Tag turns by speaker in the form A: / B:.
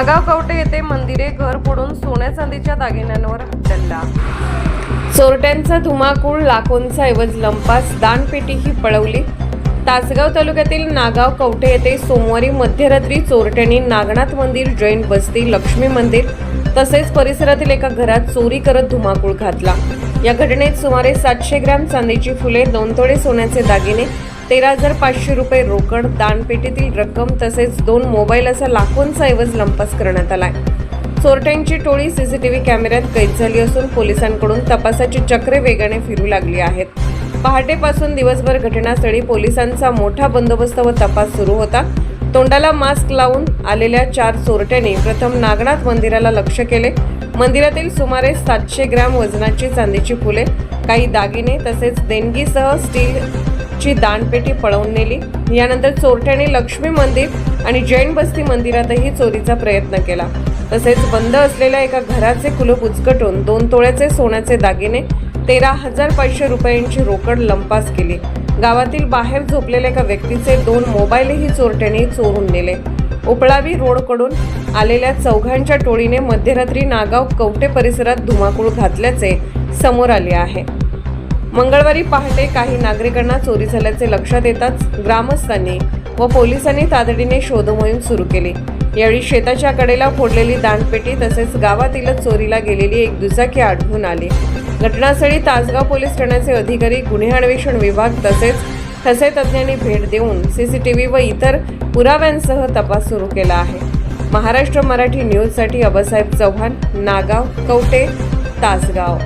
A: नागाव कवटे येथे मंदिरे घर फोडून सोन्या चांदीच्या दागिन्यांवर हल्ला। चोरट्यांचा धुमाकूळ, लाखोंचा ऐवज लंपास, दानपेटीही पळवली। तासगाव तालुक्यातील नागाव कवटे येथे सोमवारी मध्यरात्री चोरट्यांनी नागनाथ मंदिर, जैन बस्ती, लक्ष्मी मंदिर तसेच परिसरातील एका घरात चोरी करत धुमाकूळ घातला। या घटनेत सुमारे 700 ग्रॅम चांदीची फुले, 2 तोळे सोन्याचे दागिने, 13,500 रुपये रोकड, दानपेटीतील रक्कम तसेच 2 मोबाईल असा लाखोंचा ऐवज लंपास करण्यात आलाय। चोरट्यांची टोळी सीसीटीव्ही कॅमेऱ्यात कैद झाली असून पोलिसांकडून तपासाची चक्रे वेगाने फिरू लागली आहेत। पहाटेपासून दिवसभर घटनास्थळी पोलिसांचा मोठा बंदोबस्त व तपास सुरू होता। तोंडाला मास्क लावून आलेल्या 4 चोरट्यांनी प्रथम नागनाथ मंदिराला लक्ष्य केले। मंदिरातील सुमारे 700 ग्रॅम वजनाची चांदीची फुले, काही दागिने तसेच देणगीसह स्टीलची दानपेटी पळवून नेली। यानंतर चोरट्यांनी लक्ष्मी मंदिर आणि जैन बस्ती मंदिरातही चोरीचा प्रयत्न केला। तसेच बंद असलेल्या एका घराचे कुलूप उचकटून 2 तोळ्याचे सोन्याचे दागिने, 13,500 रुपयांची रोकड लंपास केली। गावातील बाहेर झोपलेल्या एका व्यक्तीचे 2 मोबाईलही चोरट्यांनी चोरून नेले। उपळावी रोडकडून आलेल्या चौघांच्या टोळीने मध्यरात्री नागाव कवटे परिसरात धुमाकूळ घातल्याचे समोर आले आहे। मंगळवारी पहाटे काही नागरिकांना चोरी झाल्याचे लक्षात येताच ग्रामस्थांनी व पोलिसांनी तातडीने शोध मोहीम सुरू केली। यावेळी शेताच्या कडेला फोडलेली दानपेटी तसेच गावातीलच चोरीला गेलेली एक दुचाकी आढळून आली। घटनास्थळी तासगाव पोलीस ठाण्याचे अधिकारी, गुन्हे अन्वेषण विभाग तसेच ठसे तज्ज्ञांनी भेट देऊन सीसीटीव्ही व इतर पुराव्यांसह तपास सुरू केला आहे। महाराष्ट्र मराठी न्यूजसाठी अबासाहेब चव्हाण, नागाव कवटे, तासगाव।